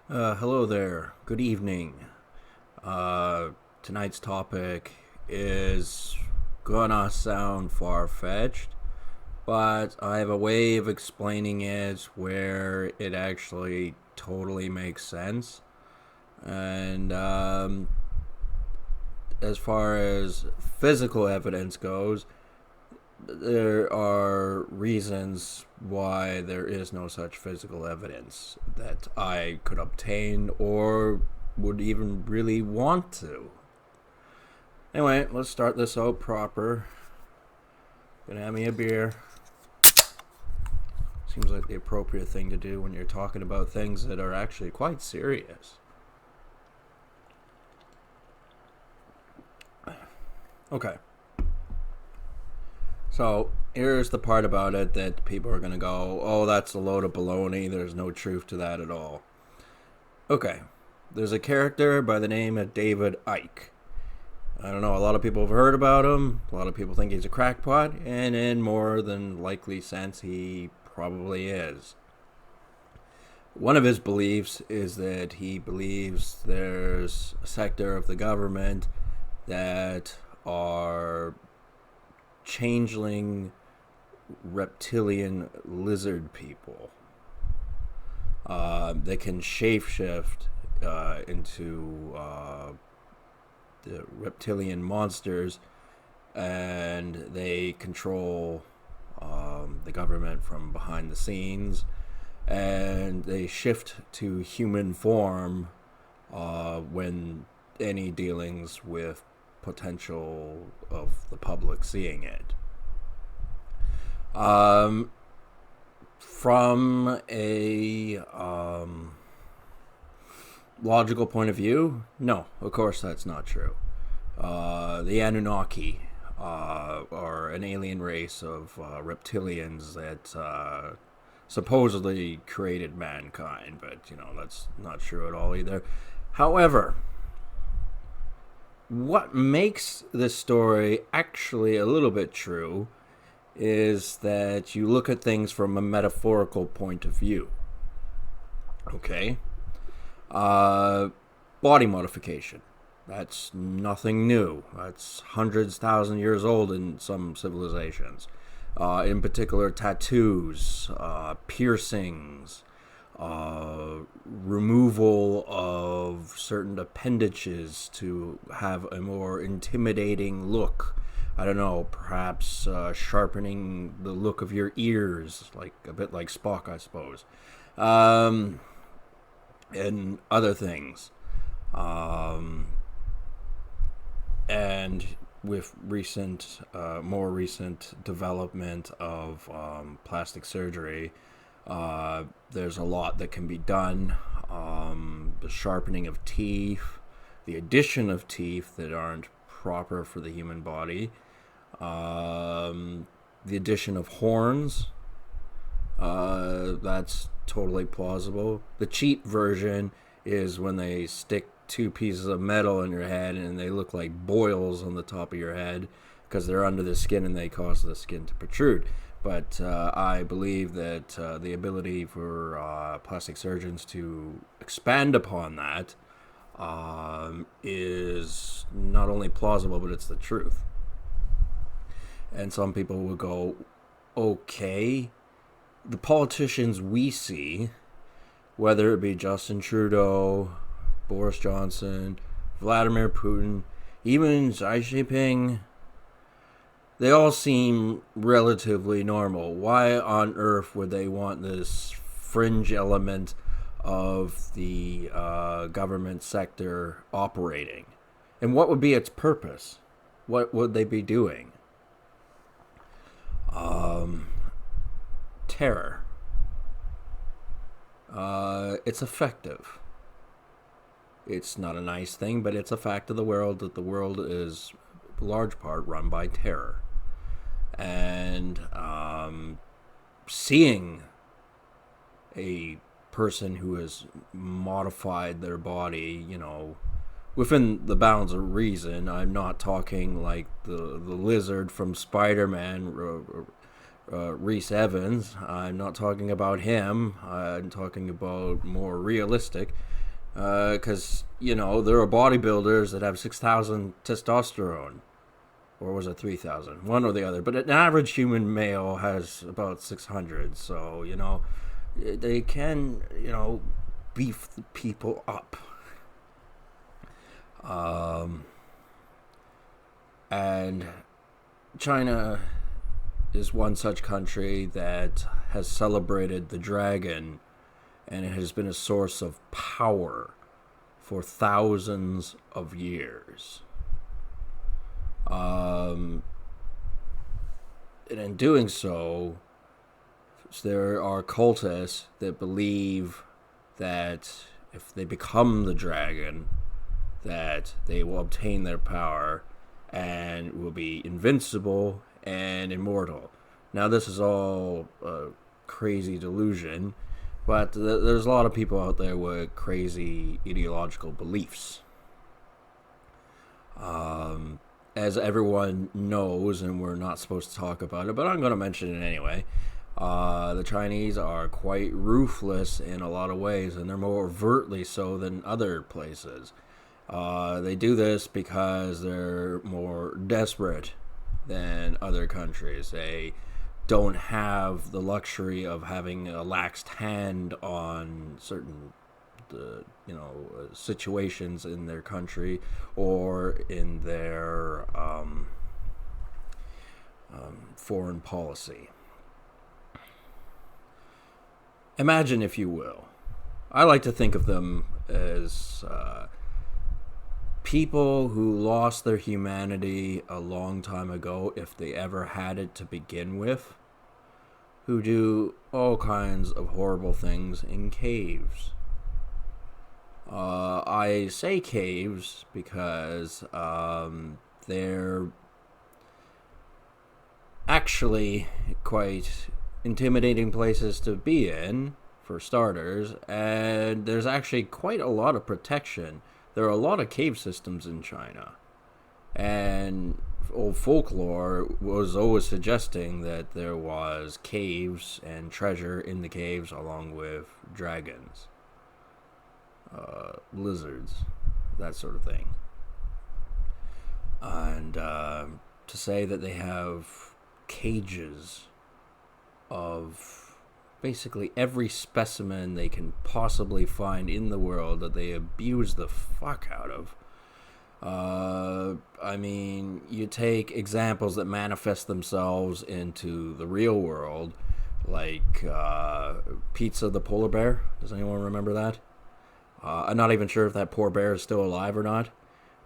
Hello there. Good evening. Tonight's topic is gonna sound far-fetched, but I have a way of explaining it where it actually totally makes sense. And as far as physical evidence goes, there are reasons why there is no such physical evidence that I could obtain or would even really want to. Anyway, let's start this out proper. Gonna have me a beer. Seems like the appropriate thing to do when you're talking about things that are actually quite serious. Okay. So here's the part about it that people are going to go, oh, that's a load of baloney. There's no truth to that at all. Okay. There's a character by the name of David Icke. I don't know, a lot of people have heard about him. A lot of people think he's a crackpot. And in more than likely sense, he probably is. One of his beliefs is that he believes there's a sector of the government that are changeling reptilian lizard people. They can shapeshift into the reptilian monsters, and they control the government from behind the scenes, and they shift to human form when any dealings with potential of the public seeing it. From a logical point of view, no, of course that's not true. The Anunnaki are an alien race of reptilians that supposedly created mankind, but that's not true at all either. However, what makes this story actually a little bit true is that you look at things from a metaphorical point of view. Okay? Body modification. That's nothing new. That's hundreds, thousand years old in some civilizations. In particular, tattoos, piercings, removal of certain appendages to have a more intimidating look. I don't know, perhaps sharpening the look of your ears, like a bit like Spock, I suppose, and other things. And with more recent development of plastic surgery, there's a lot that can be done. The sharpening of teeth, the addition of teeth that aren't proper for the human body, the addition of horns, that's totally plausible. The cheap version is when they stick two pieces of metal in your head and they look like boils on the top of your head because they're under the skin and they cause the skin to protrude. But I believe that the ability for plastic surgeons to expand upon that is not only plausible, but it's the truth. And some people will go, okay, the politicians we see, whether it be Justin Trudeau, Boris Johnson, Vladimir Putin, even Xi Jinping, they all seem relatively normal. Why on earth would they want this fringe element of the government sector operating? And what would be its purpose? What would they be doing? Terror. It's effective. It's not a nice thing, but it's a fact of the world that the world is, in large part, run by terror. And seeing a person who has modified their body, within the bounds of reason. I'm not talking like the lizard from Spider-Man, Reese Evans. I'm not talking about him. I'm talking about more realistic. Because, there are bodybuilders that have 6,000 testosterone. Or was it 3,000? One or the other. But an average human male has about 600. So, they can, beef the people up. And China is one such country that has celebrated the dragon, and it has been a source of power for thousands of years. And in doing so, there are cultists that believe that if they become the dragon, that they will obtain their power and will be invincible and immortal. Now, this is all a crazy delusion, but there's a lot of people out there with crazy ideological beliefs. As everyone knows, and we're not supposed to talk about it, but I'm going to mention it anyway, the Chinese are quite ruthless in a lot of ways, and they're more overtly so than other places. They do this because they're more desperate than other countries. They don't have the luxury of having a laxed hand on certain situations in their country or in their foreign policy. Imagine, if you will, I like to think of them as people who lost their humanity a long time ago, if they ever had it to begin with, who do all kinds of horrible things in caves. I say caves because they're actually quite intimidating places to be in, for starters, and there's actually quite a lot of protection. There are a lot of cave systems in China, and old folklore was always suggesting that there was caves and treasure in the caves, along with dragons, lizards, that sort of thing. And to say that they have cages of basically every specimen they can possibly find in the world that they abuse the fuck out of. I mean, you take examples that manifest themselves into the real world, like Pizza the polar bear. Does anyone remember that? I'm not even sure if that poor bear is still alive or not.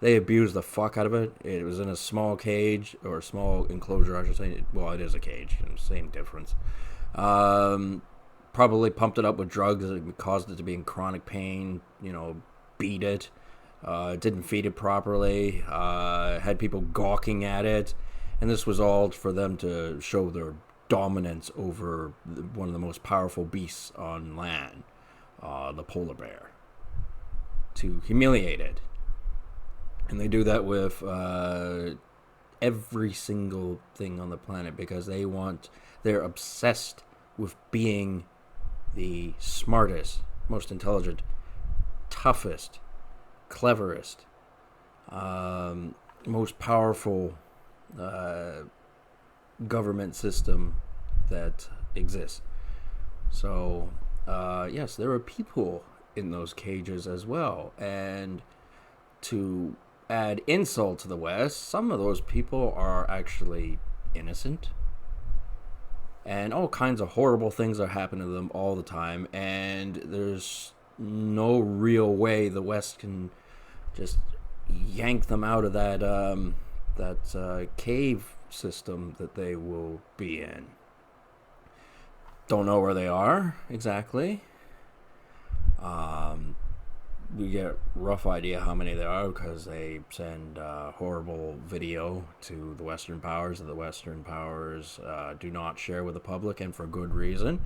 They abused the fuck out of it. It was in a small cage, or a small enclosure, I should say. Well, it is a cage, same difference. Probably pumped it up with drugs that caused it to be in chronic pain, beat it, didn't feed it properly, had people gawking at it, and this was all for them to show their dominance over one of the most powerful beasts on land, the polar bear, to humiliate it. And they do that with every single thing on the planet because they're obsessed with being the smartest, most intelligent, toughest, cleverest, most powerful government system that exists. So, yes, there are people in those cages as well. And to add insult to the West, some of those people are actually innocent. And all kinds of horrible things are happening to them all the time. And there's no real way the West can just yank them out of that cave system that they will be in. Don't know where they are exactly. We get a rough idea how many there are because they send horrible video to the Western powers that the Western powers do not share with the public, and for good reason.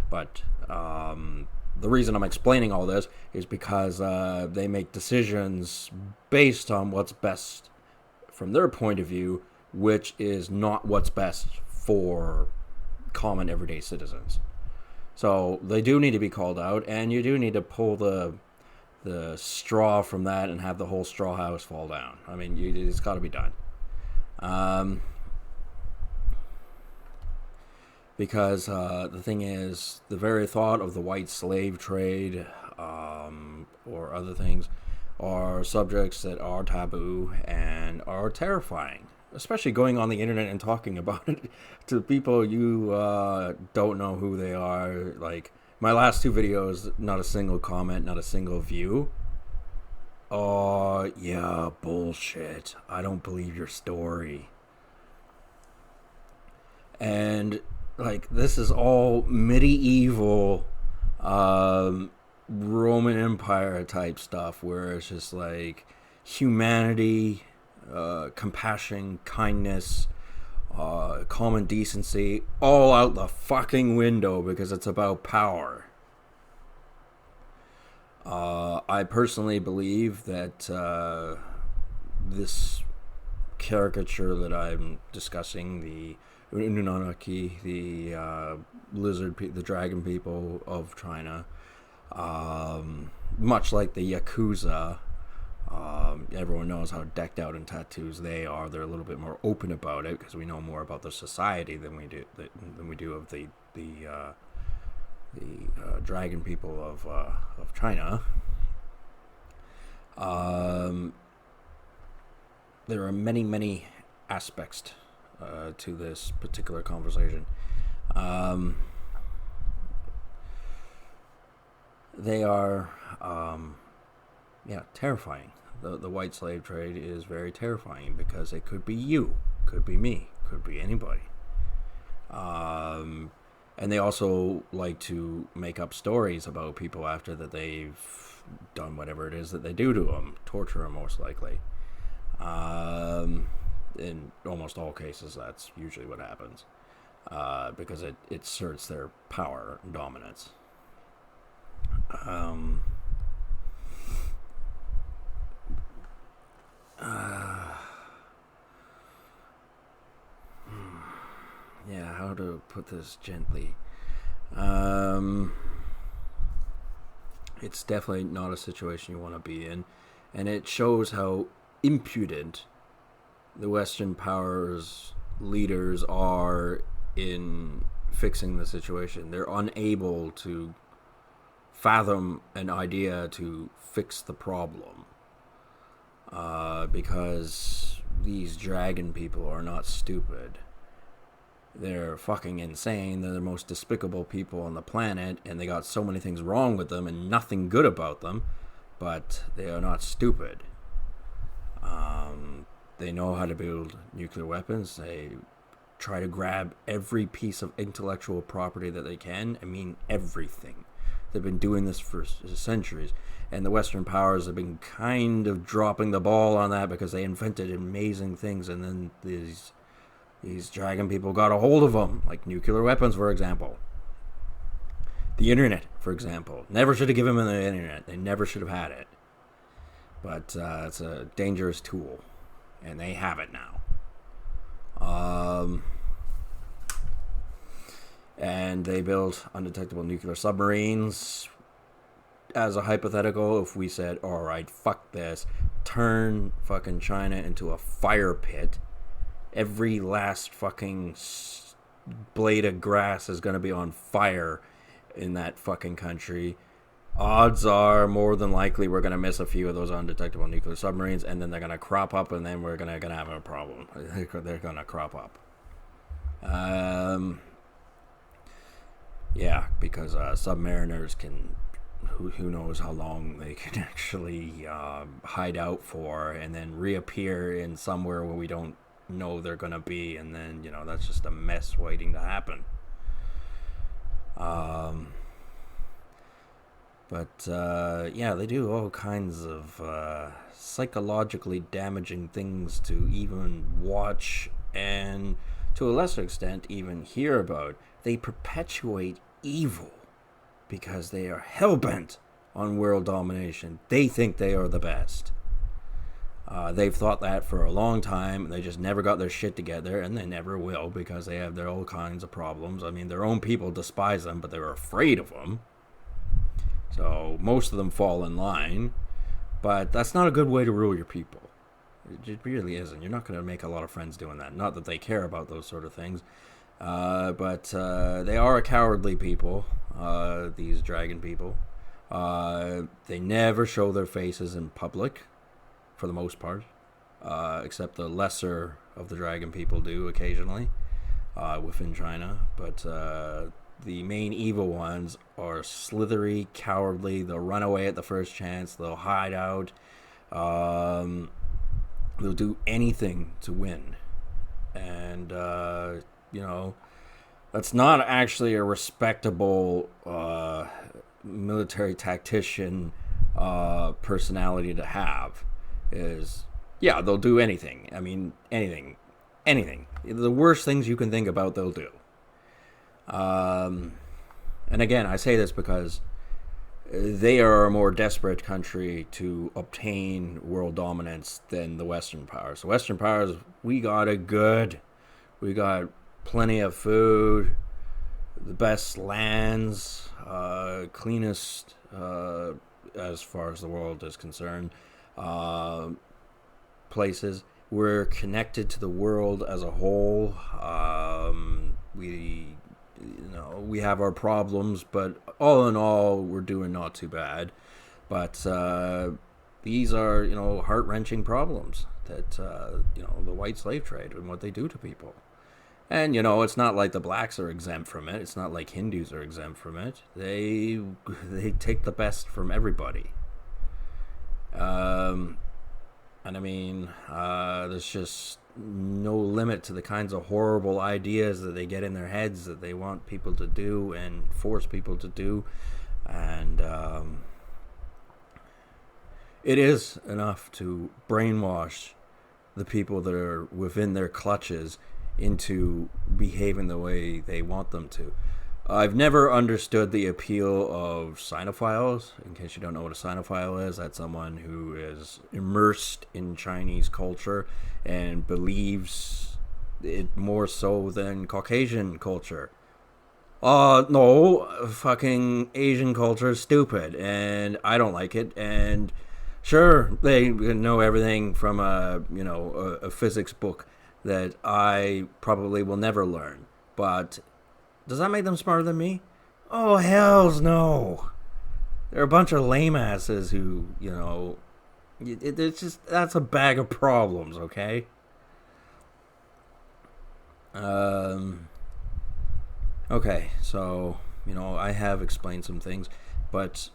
But the reason I'm explaining all this is because they make decisions based on what's best from their point of view, which is not what's best for common everyday citizens. So they do need to be called out, and you do need to pull the the straw from that and have the whole straw house fall down. I mean, it's got to be done. Because the thing is, the very thought of the white slave trade or other things are subjects that are taboo and are terrifying. Especially going on the internet and talking about it to people you don't know who they are. Like, my last 2 videos, not a single comment, not a single view. Oh, yeah, bullshit. I don't believe your story. And, like, this is all medieval Roman Empire type stuff where it's just like humanity, compassion, kindness, common decency, all out the fucking window because it's about power. I personally believe that this caricature that I'm discussing, the Anunnaki, the the dragon people of China, much like the Yakuza, everyone knows how decked out in tattoos they are. They're a little bit more open about it because we know more about their society than we do of the dragon people of China. There are many aspects to this particular conversation. They are terrifying. The white slave trade is very terrifying because it could be you, could be me, could be anybody. And they also like to make up stories about people after that they've done whatever it is that they do to them, torture them most likely. In almost all cases, that's usually what happens, because it asserts their power and dominance. Yeah, how to put this gently? It's definitely not a situation you want to be in, and it shows how impudent the Western powers leaders are in fixing the situation. They're unable to fathom an idea to fix the problem, because these dragon people are not stupid. They're fucking insane. They're the most despicable people on the planet, and they got so many things wrong with them and nothing good about them, but they are not stupid. They know how to build nuclear weapons. They try to grab every piece of intellectual property that they can. I mean, everything. They've been doing this for centuries, and the Western powers have been kind of dropping the ball on that because they invented amazing things, and then these dragon people got a hold of them, like nuclear weapons, for example. The internet, for example. Never should have given them the internet. They never should have had it. But it's a dangerous tool, and they have it now. And they built undetectable nuclear submarines. As a hypothetical, if we said, alright, fuck this, turn fucking China into a fire pit, every last fucking blade of grass is going to be on fire in that fucking country. Odds are, more than likely, we're going to miss a few of those undetectable nuclear submarines, and then they're going to crop up, and then we're going to have a problem. They're going to crop up. Yeah, because submariners can, who knows how long they can actually hide out for, and then reappear in somewhere where we don't know they're going to be, and then, that's just a mess waiting to happen. But they do all kinds of psychologically damaging things to even watch, and to a lesser extent even hear about. They perpetuate evil because they are hell-bent on world domination. They think they are the best. They've thought that for a long time, and they just never got their shit together, and they never will, because they have their own kinds of problems. I mean, their own people despise them, but they're afraid of them. So most of them fall in line, but that's not a good way to rule your people. It really isn't. You're not going to make a lot of friends doing that. Not that they care about those sort of things, but they are a cowardly people, these dragon people. They never show their faces in public, for the most part, except the lesser of the dragon people do occasionally within China. But the main evil ones are slithery, cowardly. They'll run away at the first chance. They'll hide out. They'll do anything to win. And, that's not actually a respectable military tactician personality to have. They'll do anything. I mean, anything. The worst things you can think about, they'll do. And again, I say this because they are a more desperate country to obtain world dominance than the Western powers. The Western powers, we got it good. We got plenty of food, the best lands, cleanest, as far as the world is concerned, places. We're connected to the world as a whole. We have our problems, but all in all, we're doing not too bad. But these are, heart-wrenching problems that, the white slave trade and what they do to people. And, it's not like the blacks are exempt from it. It's not like Hindus are exempt from it. They take the best from everybody. And I mean, there's just no limit to the kinds of horrible ideas that they get in their heads that they want people to do and force people to do. And it is enough to brainwash the people that are within their clutches into behaving the way they want them to. I've never understood the appeal of sinophiles. In case you don't know what a sinophile is, that's someone who is immersed in Chinese culture and believes it more so than Caucasian culture. No, fucking Asian culture is stupid, and I don't like it, and sure, they know everything from a physics book that I probably will never learn, but does that make them smarter than me? Oh, hells no. They're a bunch of lame asses who, it's just, that's a bag of problems, okay? Okay, so, I have explained some things, but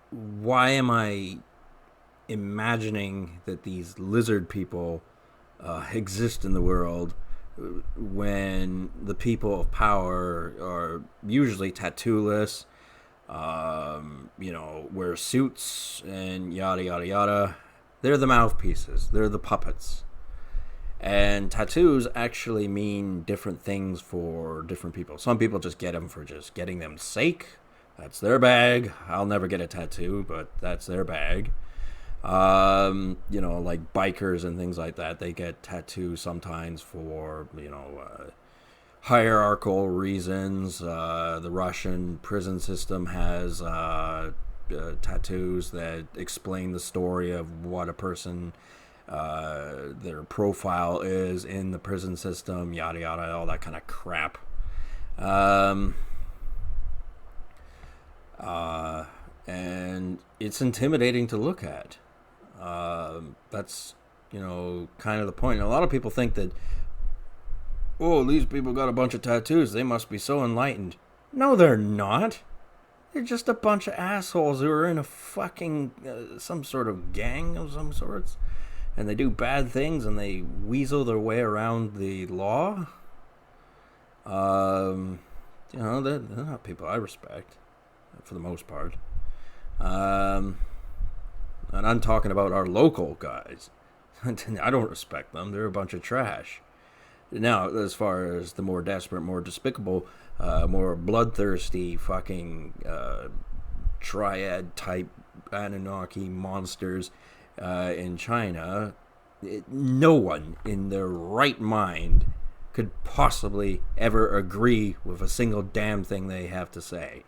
why am I imagining that these lizard people exist in the world when the people of power are usually tattooless, wear suits and yada yada yada? They're the mouthpieces. They're the puppets. And tattoos actually mean different things for different people. Some people just get them for just getting them sake. That's their bag. I'll never get a tattoo, but that's their bag. Like bikers and things like that, they get tattoos sometimes for, hierarchical reasons. The Russian prison system has tattoos that explain the story of what a person, their profile is in the prison system, yada yada, all that kind of crap. And it's intimidating to look at. That's, kind of the point. And a lot of people think that, these people got a bunch of tattoos, they must be so enlightened. No, they're not. They're just a bunch of assholes who are in a fucking, some sort of gang of some sorts. And they do bad things and they weasel their way around the law. They're not people I respect, for the most part. And I'm talking about our local guys. I don't respect them. They're a bunch of trash. Now, as far as the more desperate, more despicable, more bloodthirsty fucking triad-type Anunnaki monsters in China, no one in their right mind could possibly ever agree with a single damn thing they have to say.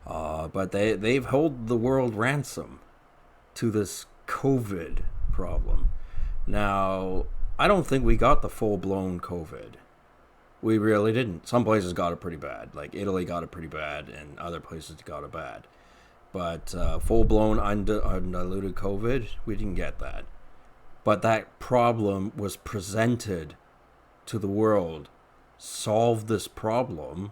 But they've held the world ransom to this COVID problem. Now, I don't think we got the full-blown COVID. We really didn't. Some places got it pretty bad. Like Italy got it pretty bad, and other places got it bad. But full-blown, undiluted COVID, we didn't get that. But that problem was presented to the world. Solve this problem,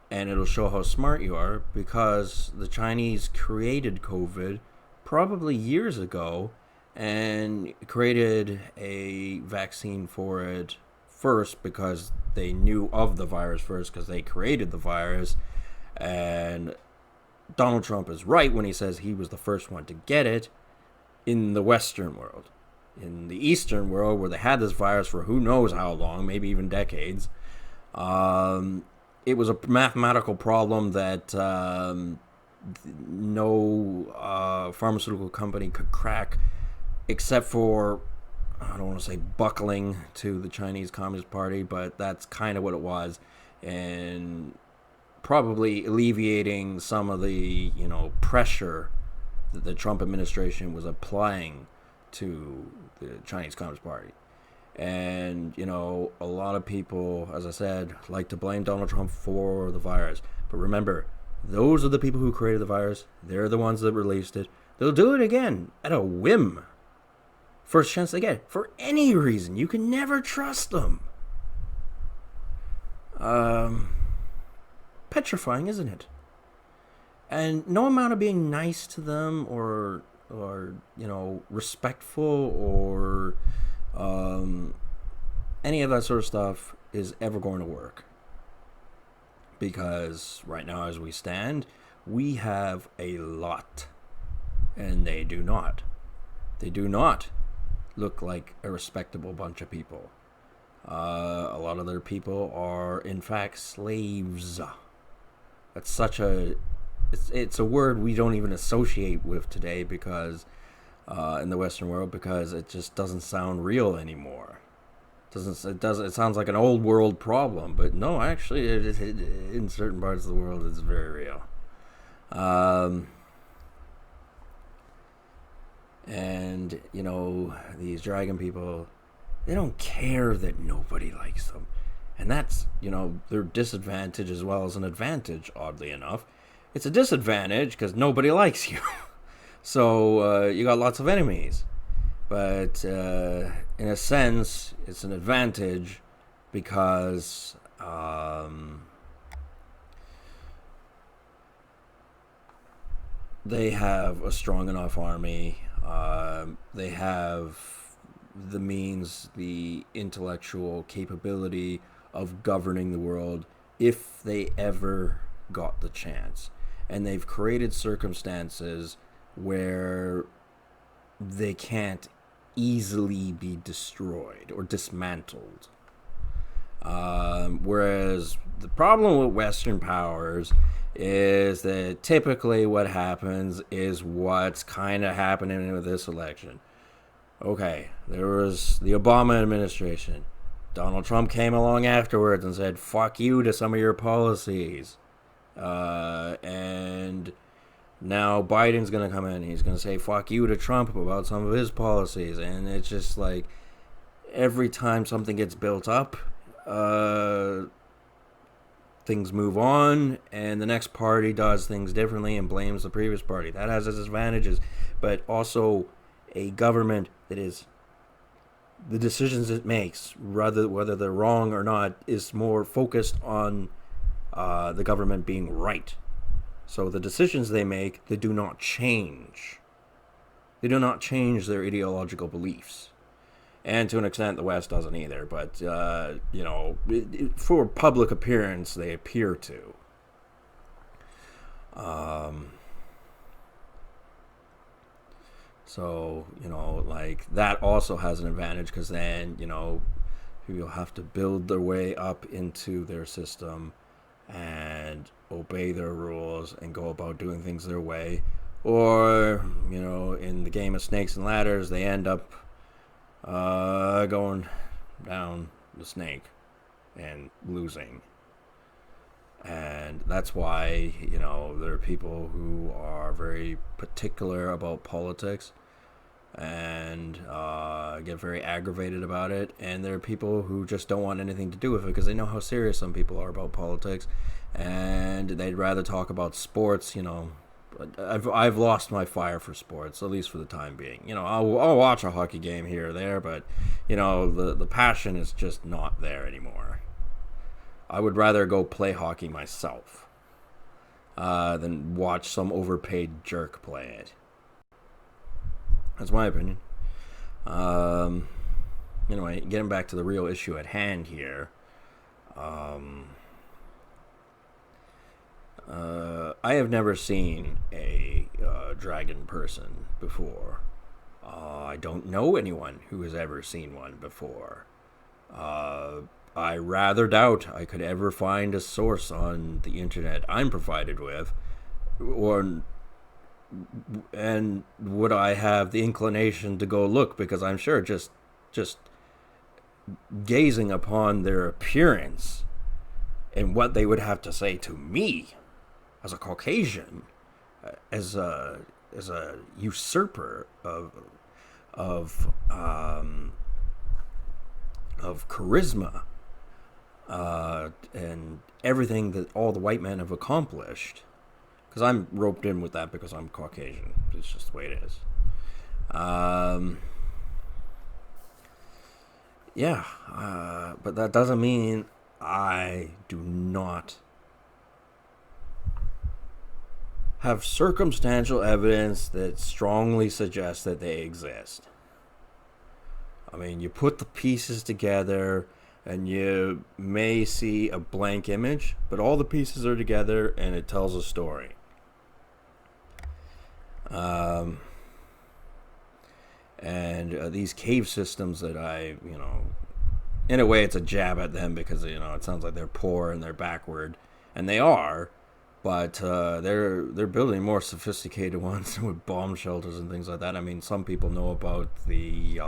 and it'll show how smart you are, because the Chinese created COVID probably years ago and created a vaccine for it first because they knew of the virus first, because they created the virus. And Donald Trump is right when he says he was the first one to get it in the Western world. In the Eastern world, where they had this virus for who knows how long, maybe even decades, it was a mathematical problem that no pharmaceutical company could crack, except for, I don't want to say buckling to the Chinese Communist Party, but that's kind of what it was, and probably alleviating some of the, pressure that the Trump administration was applying to the Chinese Communist Party. And, a lot of people, as I said, like to blame Donald Trump for the virus. But remember, those are the people who created the virus. They're the ones that released it. They'll do it again at a whim. First chance they get, for any reason. You can never trust them. Petrifying, isn't it? And no amount of being nice to them or respectful or any of that sort of stuff is ever going to work. Because right now, as we stand, we have a lot, and they do not. They do not look like a respectable bunch of people. A lot of their people are, in fact, slaves. That's such a... It's a word we don't even associate with today, because in the Western world, because it just doesn't sound real anymore. It sounds like an old world problem, but no, actually, in certain parts of the world, it's very real. And these dragon people, they don't care that nobody likes them, and that's their disadvantage as well as an advantage. Oddly enough, it's a disadvantage because nobody likes you. So you got lots of enemies. But in a sense, it's an advantage because they have a strong enough army. They have the means, the intellectual capability of governing the world if they ever got the chance. And they've created circumstances where they can't easily be destroyed or dismantled. Whereas the problem with Western powers is that typically what happens is what's kind of happening with this election. Okay, there was the Obama administration. Donald Trump came along afterwards and said, fuck you to some of your policies. And now Biden's going to come in. He's going to say fuck you to Trump about some of his policies. And it's just like every time something gets built up, things move on, and the next party does things differently and blames the previous party. That has its advantages, but also a government that is, the decisions it makes, whether they're wrong or not, is more focused on the government being right. So the decisions they make, they do not change. They do not change their ideological beliefs. And to an extent, the West doesn't either. But, for public appearance, they appear to. So, that also has an advantage, because then, people have to build their way up into their system and obey their rules and go about doing things their way. Or, in the game of snakes and ladders, they end up going down the snake and losing. And that's why, there are people who are very particular about politics and get very aggravated about it. And there are people who just don't want anything to do with it because they know how serious some people are about politics. And they'd rather talk about sports, I've lost my fire for sports, at least for the time being. I'll watch a hockey game here or there, but, the passion is just not there anymore. I would rather go play hockey myself than watch some overpaid jerk play it. That's my opinion. Anyway, getting back to the real issue at hand here. I have never seen a dragon person before. I don't know anyone who has ever seen one before. I rather doubt I could ever find a source on the internet I'm provided with, and would I have the inclination to go look, because I'm sure just gazing upon their appearance and what they would have to say to me as a Caucasian, as a usurper of charisma, and everything that all the white men have accomplished, because I'm roped in with that because I'm Caucasian. It's just the way it is. But that doesn't mean I do not have circumstantial evidence that strongly suggests that they exist. I mean, you put the pieces together and you may see a blank image, but all the pieces are together and it tells a story. These cave systems that in a way it's a jab at them because, it sounds like they're poor and they're backward, and they are, but they're building more sophisticated ones with bomb shelters and things like that. I mean, some people know about the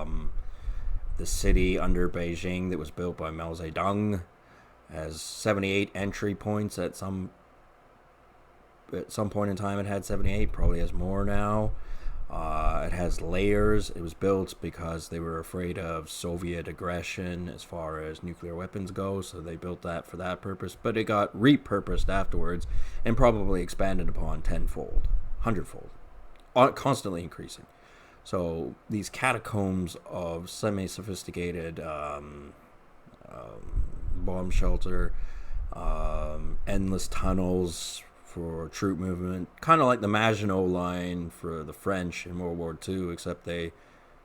city under Beijing that was built by Mao Zedong, has 78 entry points at some point in time. It had 78, probably has more now. It has layers. It was built because they were afraid of Soviet aggression as far as nuclear weapons go, so they built that for that purpose. But it got repurposed afterwards and probably expanded upon tenfold, hundredfold, constantly increasing. So these catacombs of semi-sophisticated bomb shelter, endless tunnels for troop movement, kind of like the Maginot Line for the French in World War II, except they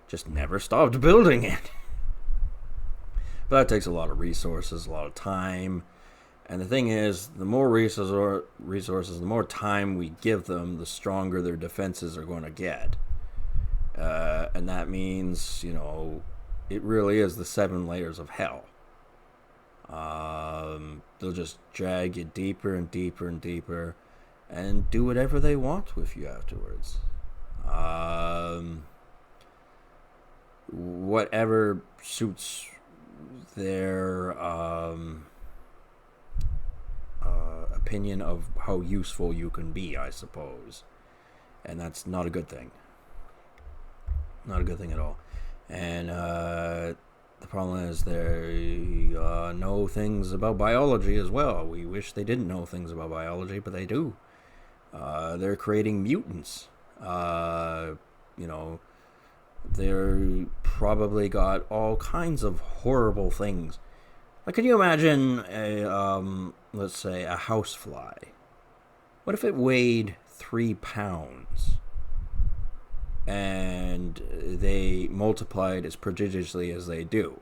just never stopped building it. But that takes a lot of resources, a lot of time. And the thing is, the more resources, the more time we give them, the stronger their defenses are going to get. And that means, it really is the 7 layers of hell. They'll just drag you deeper and deeper and deeper and do whatever they want with you afterwards. Whatever suits their opinion of how useful you can be, I suppose. And that's not a good thing. Not a good thing at all. And the problem is they know things about biology as well. We wish they didn't know things about biology, but they do. They're creating mutants. They're probably got all kinds of horrible things. Like, can you imagine let's say a housefly? What if it weighed 3 pounds? And they multiplied as prodigiously as they do?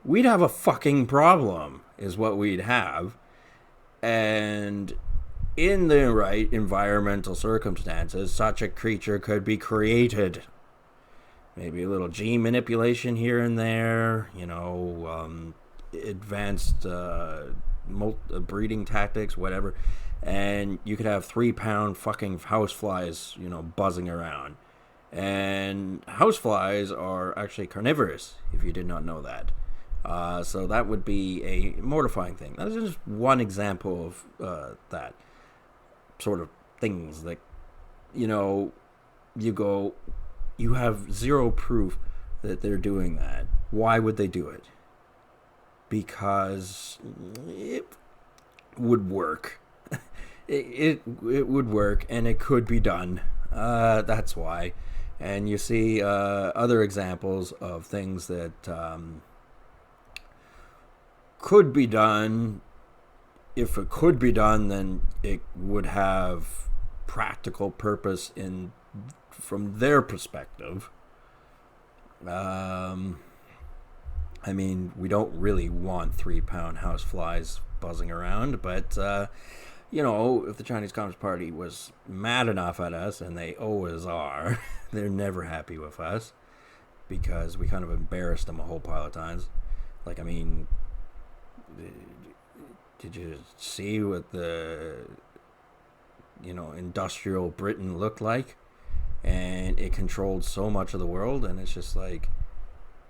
We'd have a fucking problem, is what we'd have. And in the right environmental circumstances, such a creature could be created. Maybe a little gene manipulation here and there, advanced breeding tactics, whatever. And you could have 3-pound fucking houseflies, buzzing around. And houseflies are actually carnivorous, if you did not know that. So that would be a mortifying thing. That's just one example of that sort of things. Like, you know, you have zero proof that they're doing that. Why would they do it? Because it would work. It would work, and it could be done. That's why. And you see other examples of things that could be done. If it could be done, then it would have practical purpose from their perspective. I mean, we don't really want 3-pound house flies buzzing around, but if the Chinese Communist Party was mad enough at us, and they always are, they're never happy with us because we kind of embarrassed them a whole pile of times. Like, I mean, did you see what the industrial Britain looked like? And it controlled so much of the world, and it's just like,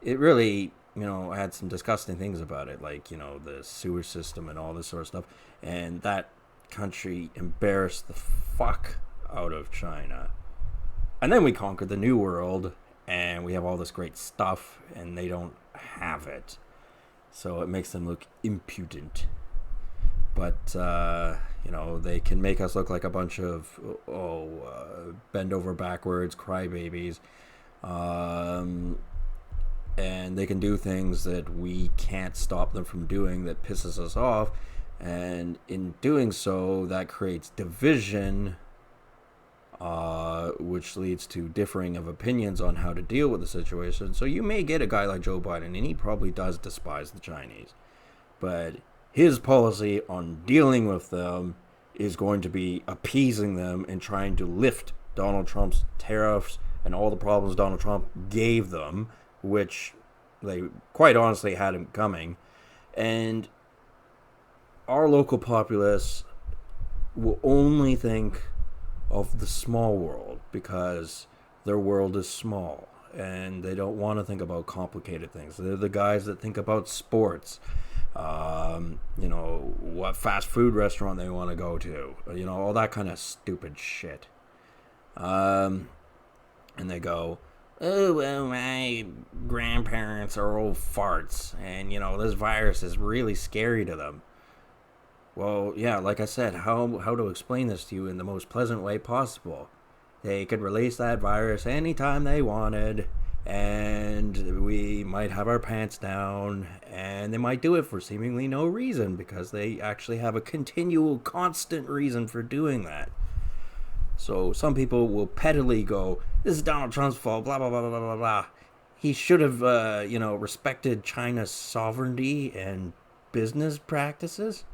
it really, had some disgusting things about it, like, the sewer system and all this sort of stuff. And that country embarrassed the fuck out of China. And then we conquered the New World, and we have all this great stuff, and they don't have it. So it makes them look impudent. But, they can make us look like a bunch of, bend over backwards crybabies. And they can do things that we can't stop them from doing that pisses us off. And in doing so, that creates division, which leads to differing of opinions on how to deal with the situation. So you may get a guy like Joe Biden, and he probably does despise the Chinese. But his policy on dealing with them is going to be appeasing them and trying to lift Donald Trump's tariffs and all the problems Donald Trump gave them, which they quite honestly had him coming. And our local populace will only think of the small world because their world is small and they don't want to think about complicated things. They're the guys that think about sports, what fast food restaurant they want to go to, all that kind of stupid shit. And they go, oh, well, my grandparents are old farts, and, this virus is really scary to them. Well, yeah, like I said, how to explain this to you in the most pleasant way possible. They could release that virus anytime they wanted, and we might have our pants down, and they might do it for seemingly no reason, because they actually have a continual, constant reason for doing that. So some people will pettily go, this is Donald Trump's fault, blah, blah, blah, blah, blah, blah. He should have, respected China's sovereignty and business practices.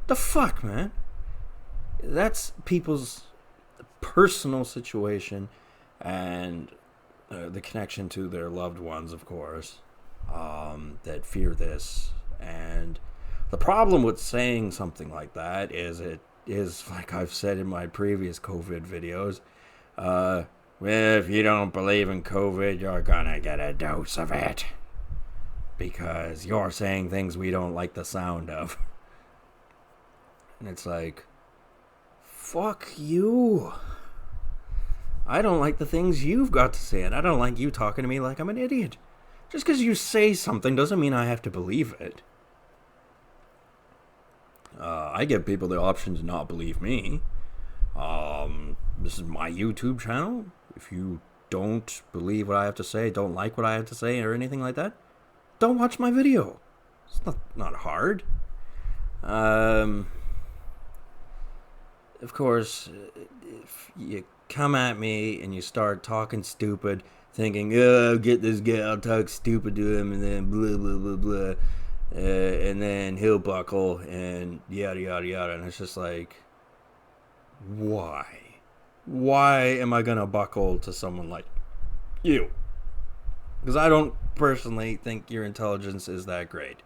The fuck, man? That's people's personal situation and the connection to their loved ones, of course, that fear this. And the problem with saying something like that is it is, like I've said in my previous COVID videos, well, if you don't believe in COVID, you're gonna get a dose of it. Because you're saying things we don't like the sound of. And it's like, fuck you. I don't like the things you've got to say, and I don't like you talking to me like I'm an idiot. Just because you say something doesn't mean I have to believe it. I give people the option to not believe me. This is my YouTube channel. If you don't believe what I have to say, don't like what I have to say, or anything like that, don't watch my video. It's not hard. Of course, if you come at me and you start talking stupid, thinking, oh, get this guy, I'll talk stupid to him, and then blah, blah, blah, blah, and then he'll buckle, and yada, yada, yada, and it's just like, why? Why am I going to buckle to someone like you? Because I don't personally think your intelligence is that great.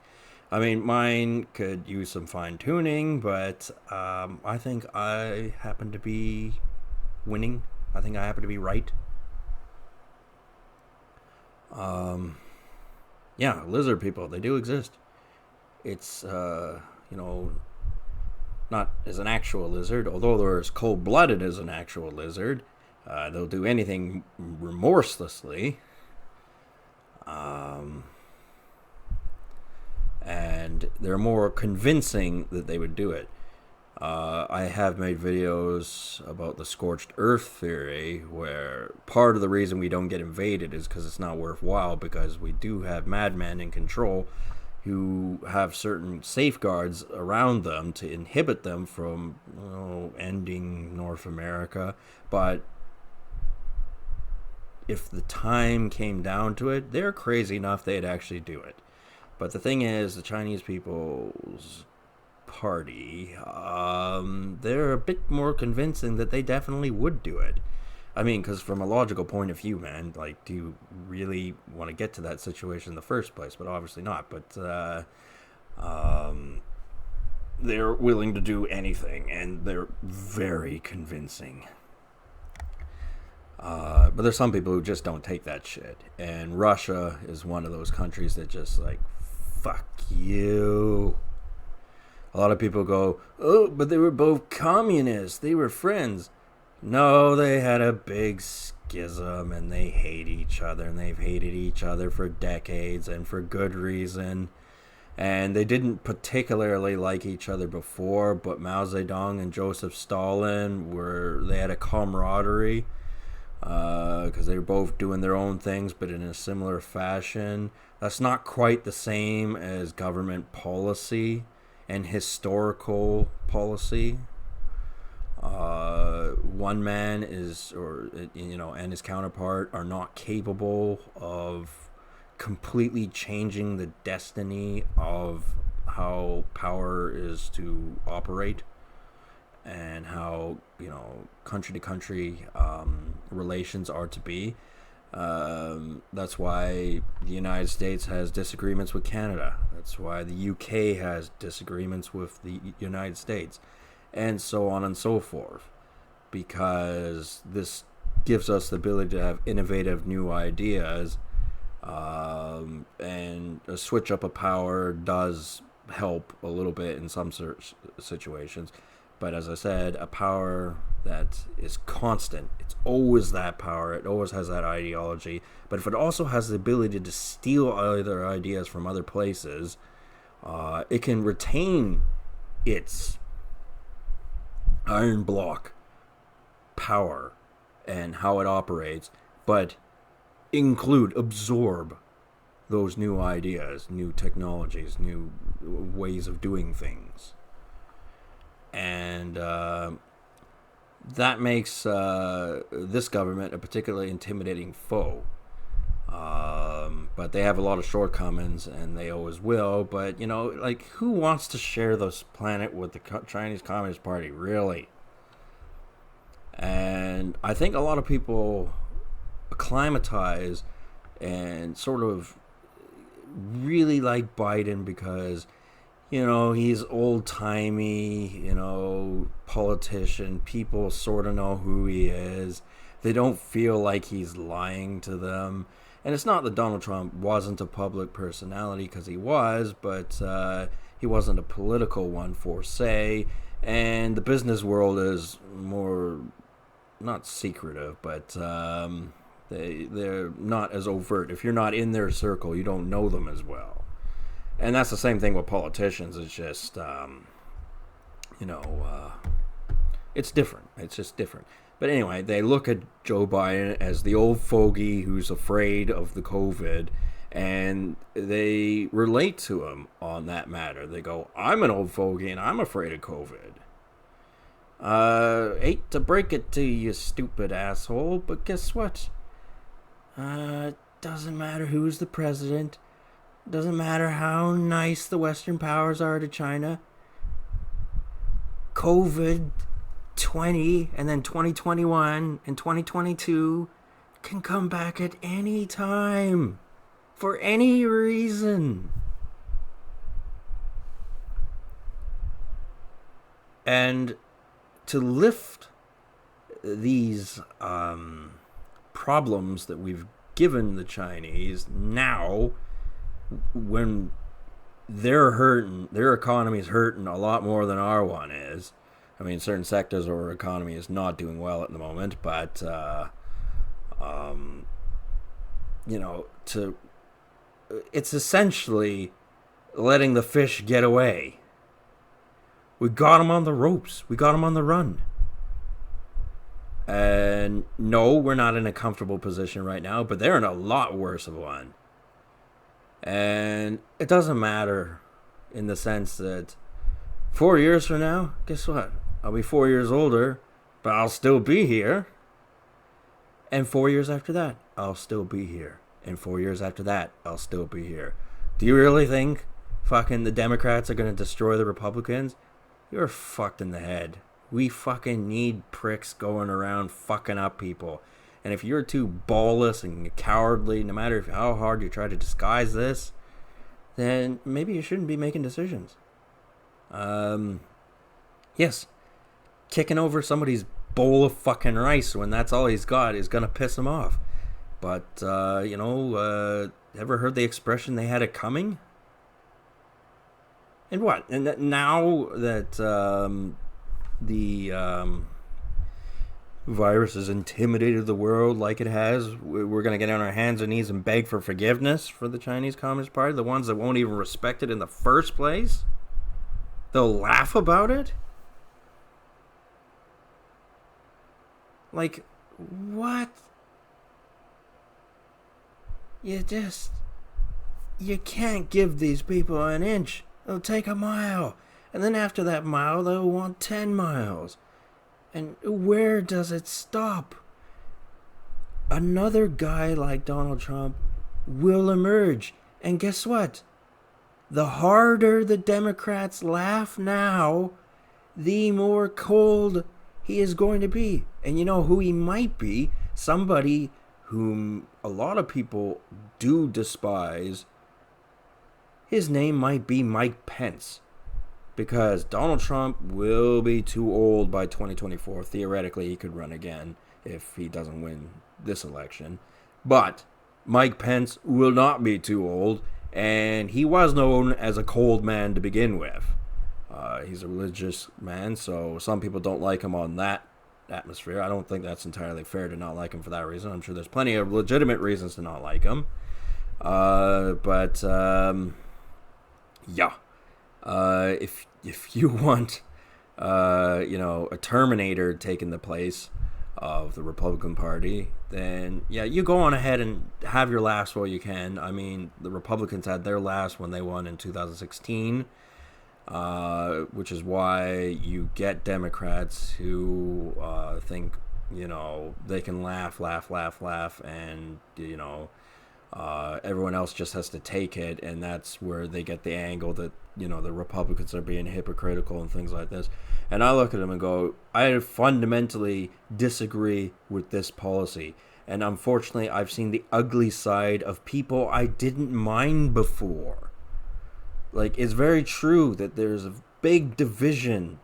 I mean, mine could use some fine-tuning, but I think I happen to be winning. I think I happen to be right. Yeah, lizard people, they do exist. It's, not as an actual lizard, although they're as cold blooded as an actual lizard. They'll do anything remorselessly. Um, and they're more convincing that they would do it. I have made videos about the scorched earth theory, where part of the reason we don't get invaded is because it's not worthwhile, because we do have madmen in control who have certain safeguards around them to inhibit them from ending North America. But if the time came down to it, they're crazy enough they'd actually do it. But the thing is, the Chinese People's Party, they're a bit more convincing that they definitely would do it. I mean, because from a logical point of view, man, like, do you really want to get to that situation in the first place? But obviously not. But they're willing to do anything, and they're very convincing. But there's some people who just don't take that shit. And Russia is one of those countries that just, like, fuck you. A lot of people go, oh, but they were both communists. They were friends. No, they had a big schism, and they hate each other, and they've hated each other for decades, and for good reason. And they didn't particularly like each other before, but Mao Zedong and Joseph Stalin they had a camaraderie, because they were both doing their own things, but in a similar fashion. That's not quite the same as government policy and historical policy. One man and his counterpart are not capable of completely changing the destiny of how power is to operate, and how country to country relations are to be. That's why the United States has disagreements with Canada. That's why the UK has disagreements with the United States, and so on and so forth, because this gives us the ability to have innovative new ideas, and a switch up of power does help a little bit in some situations. But as I said, a power that is constant, it's always that power, it always has that ideology. But if it also has the ability to steal other ideas from other places, it can retain its iron block power and how it operates, but absorb those new ideas, new technologies, new ways of doing things. And that makes this government a particularly intimidating foe. But they have a lot of shortcomings, and they always will. But, who wants to share this planet with the Chinese Communist Party, really? And I think a lot of people acclimatize and sort of really like Biden because, he's old-timey, politician. People sort of know who he is. They don't feel like he's lying to them. And it's not that Donald Trump wasn't a public personality, because he was, but he wasn't a political one, for say. And the business world is more, not secretive, but they're not as overt. If you're not in their circle, you don't know them as well. And that's the same thing with politicians. It's just, it's different. It's just different. But anyway, they look at Joe Biden as the old fogey who's afraid of the COVID, and they relate to him on that matter. They go, I'm an old fogey and I'm afraid of COVID. Hate to break it to you, stupid asshole, but guess what? Doesn't matter who's the president. Doesn't matter how nice the Western powers are to China. COVID-20 and then 2021 and 2022 can come back at any time for any reason. And to lift these problems that we've given the Chinese now, when they're hurting, their economy is hurting a lot more than our one is. I mean, certain sectors of our economy is not doing well at the moment, but it's essentially letting the fish get away. We got them on the ropes. We got them on the run. And no, we're not in a comfortable position right now, but they're in a lot worse of one. And it doesn't matter in the sense that 4 years from now, guess what? I'll be 4 years older, but I'll still be here. And 4 years after that, I'll still be here. And 4 years after that, I'll still be here. Do you really think fucking the Democrats are going to destroy the Republicans? You're fucked in the head. We fucking need pricks going around fucking up people. And if you're too ballless and cowardly, no matter how hard you try to disguise this, then maybe you shouldn't be making decisions. Yes, kicking over somebody's bowl of fucking rice when that's all he's got is going to piss him off. But, ever heard the expression they had it coming? And what? And now that the virus has intimidated the world like it has, we're going to get on our hands and knees and beg for forgiveness for the Chinese Communist Party, the ones that won't even respect it in the first place? They'll laugh about it? Like, what? You can't give these people an inch. They'll take a mile. And then after that mile, they'll want 10 miles. And where does it stop? Another guy like Donald Trump will emerge. And guess what? The harder the Democrats laugh now, the more cold he is going to be. And you know who he might be? Somebody whom a lot of people do despise. His name might be Mike Pence. Because Donald Trump will be too old by 2024. Theoretically, he could run again if he doesn't win this election. But Mike Pence will not be too old. And he was known as a cold man to begin with. He's a religious man, so some people don't like him on that atmosphere. I don't think that's entirely fair to not like him for that reason. I'm sure there's plenty of legitimate reasons to not like him. If you want, a Terminator taking the place of the Republican Party, then yeah, you go on ahead and have your laughs while you can. I mean, the Republicans had their laughs when they won in 2016, which is why you get Democrats who think, they can laugh, and, everyone else just has to take it, and that's where they get the angle that, the Republicans are being hypocritical and things like this. And I look at them and go, I fundamentally disagree with this policy. And unfortunately, I've seen the ugly side of people I didn't mind before. Like, it's very true that there's a big division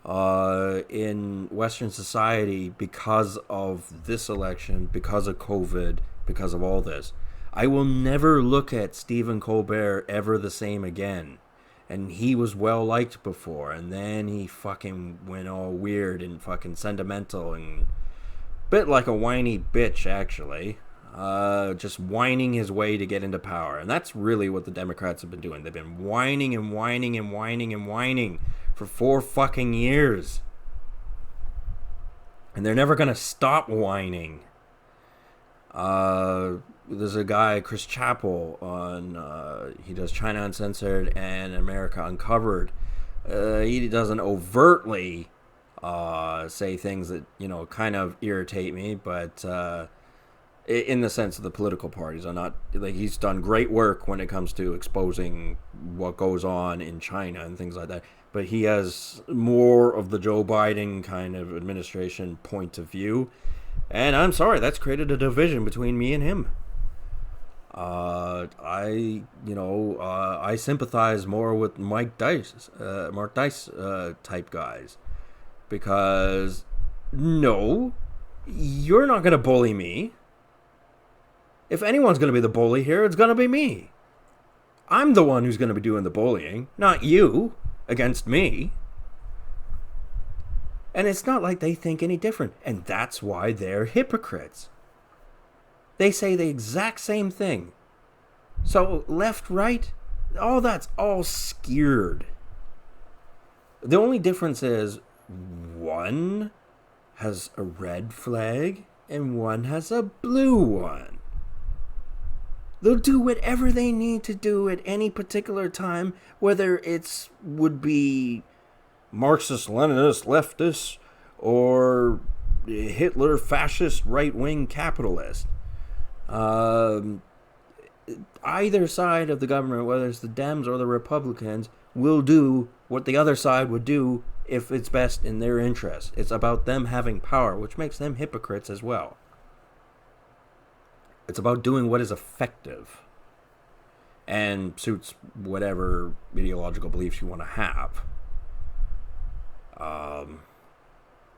in Western society because of this election, because of COVID, because of all this. I will never look at Stephen Colbert ever the same again. And he was well liked before, and then he fucking went all weird and fucking sentimental and a bit like a whiny bitch, actually. Just whining his way to get into power. And that's really what the Democrats have been doing. They've been whining and whining and whining and whining for 4 fucking years. And they're never gonna stop whining. There's a guy, Chris Chappell, on he does China Uncensored and America Uncovered. He doesn't overtly say things that kind of irritate me, but in the sense of the political parties are not like, he's done great work when it comes to exposing what goes on in China and things like that. But he has more of the Joe Biden kind of administration point of view. And I'm sorry, that's created a division between me and him. I sympathize more with Mark Dice type guys, because no, you're not going to bully me. If anyone's going to be the bully here, it's going to be me. I'm the one who's going to be doing the bullying, not you against me. And it's not like they think any different. And that's why they're hypocrites. They say the exact same thing. So left, right, all that's all skewered. The only difference is one has a red flag and one has a blue one. They'll do whatever they need to do at any particular time, whether it's would be Marxist, Leninist, leftist, or Hitler, fascist, right-wing capitalist. Either side of the government, whether it's the Dems or the Republicans, will do what the other side would do if it's best in their interest. It's about them having power, which makes them hypocrites as well. It's about doing what is effective and suits whatever ideological beliefs you want to have.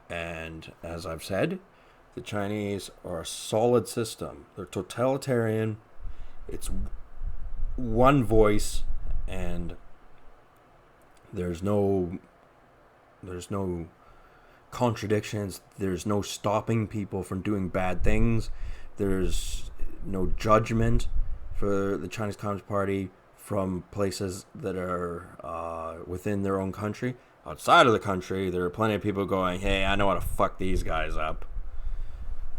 And as I've said, the Chinese are a solid system. They're totalitarian. It's one voice, and there's no contradictions. There's no stopping people from doing bad things. There's no judgment for the Chinese Communist Party from places that are within their own country. Outside of the country, there are plenty of people going, hey, I know how to fuck these guys up.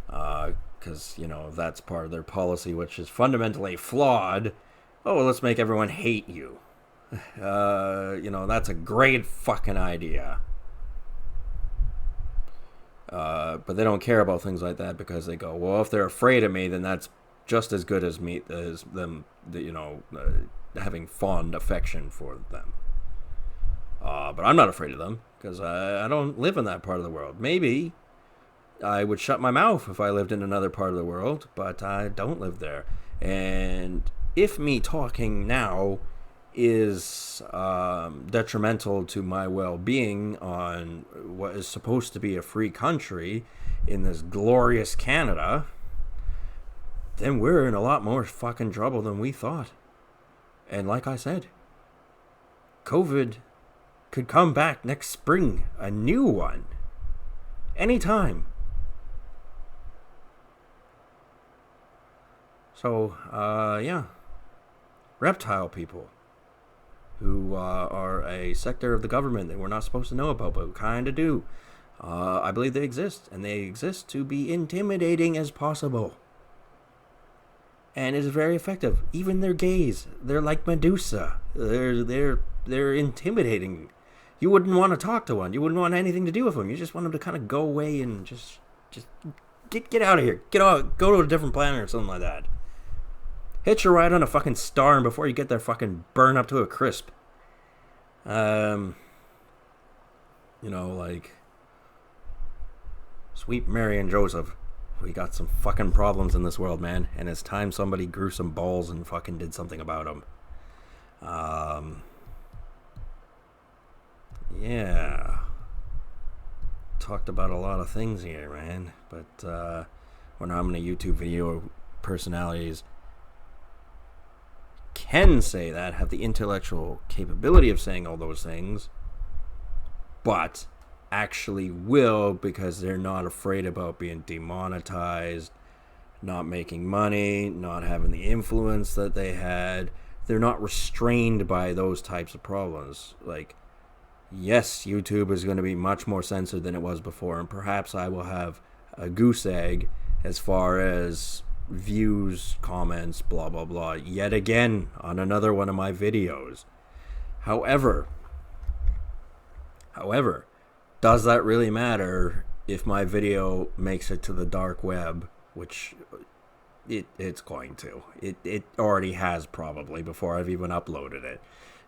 Because, that's part of their policy, which is fundamentally flawed. Oh, well, let's make everyone hate you. That's a great fucking idea. But they don't care about things like that because they go, well, if they're afraid of me, then that's just as good as them, having fond affection for them. But I'm not afraid of them because I don't live in that part of the world. Maybe I would shut my mouth if I lived in another part of the world, but I don't live there. And if me talking now is detrimental to my well-being on what is supposed to be a free country in this glorious Canada, then we're in a lot more fucking trouble than we thought. And like I said, COVID could come back next spring, a new one, anytime. So, reptile people who are a sector of the government that we're not supposed to know about, but kind of do. I believe they exist, and they exist to be intimidating as possible. And it is very effective. Even their gaze, they're like Medusa. They're intimidating. You wouldn't want to talk to one. You wouldn't want anything to do with them. You just want them to kind of go away and just get out of here. Get out. Go to a different planet or something like that. Hitch a ride on a fucking star, and before you get there, fucking burn up to a crisp. Like sweet Mary and Joseph. We got some fucking problems in this world, man, and it's time somebody grew some balls and fucking did something about them. Yeah. Talked about a lot of things here, man, but when I'm in a YouTube video, personalities can say that, have the intellectual capability of saying all those things, but actually will because they're not afraid about being demonetized, not making money, not having the influence that they had. They're not restrained by those types of problems. Like, yes, YouTube is going to be much more censored than it was before, and perhaps I will have a goose egg as far as views, comments, blah, blah, blah, yet again on another one of my videos. However, does that really matter if my video makes it to the dark web, which it's going to. It already has probably before I've even uploaded it.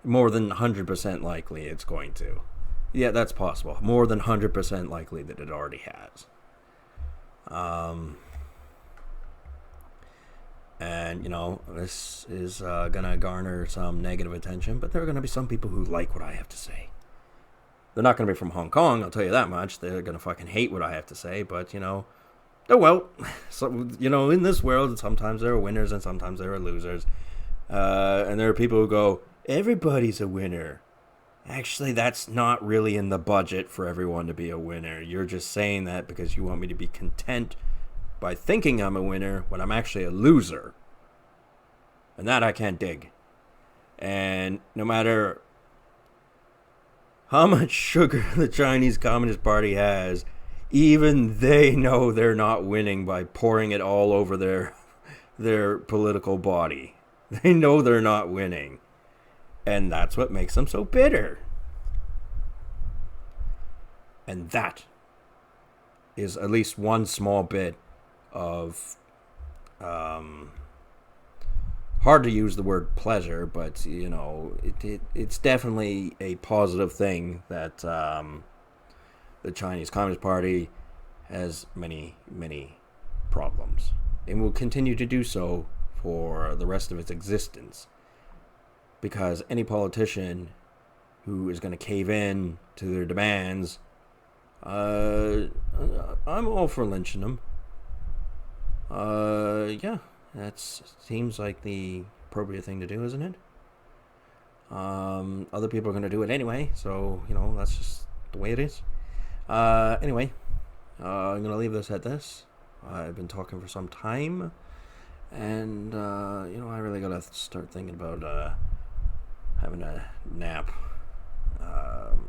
More than 100% likely it's going to. Yeah, that's possible. More than 100% likely that it already has. And, this is going to garner some negative attention, but there are going to be some people who like what I have to say. They're not going to be from Hong Kong, I'll tell you that much. They're going to fucking hate what I have to say, but, oh well. So, in this world, sometimes there are winners and sometimes there are losers. And there are people who go, everybody's a winner. Actually, that's not really in the budget for everyone to be a winner. You're just saying that because you want me to be content by thinking I'm a winner when I'm actually a loser. And that I can't dig. And no matter how much sugar the Chinese Communist Party has, even they know they're not winning by pouring it all over their political body. They know they're not winning. And that's what makes them so bitter. And that is at least one small bit of hard to use the word pleasure, but it's definitely a positive thing that the Chinese Communist Party has many problems and will continue to do so for the rest of its existence. Because any politician who is going to cave in to their demands, I'm all for lynching them. Yeah, that seems like the appropriate thing to do, isn't it? Other people are going to do it anyway, so, that's just the way it is. Anyway, I'm going to leave this at this. I've been talking for some time, and, I really got to start thinking about, having a nap.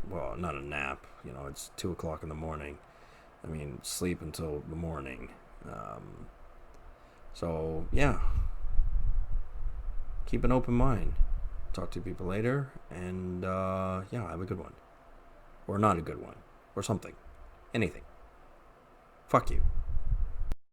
Well, not a nap. It's 2 o'clock in the morning. I mean, sleep until the morning. So, yeah. Keep an open mind. Talk to people later. And, yeah, have a good one. Or not a good one. Or something. Anything. Fuck you.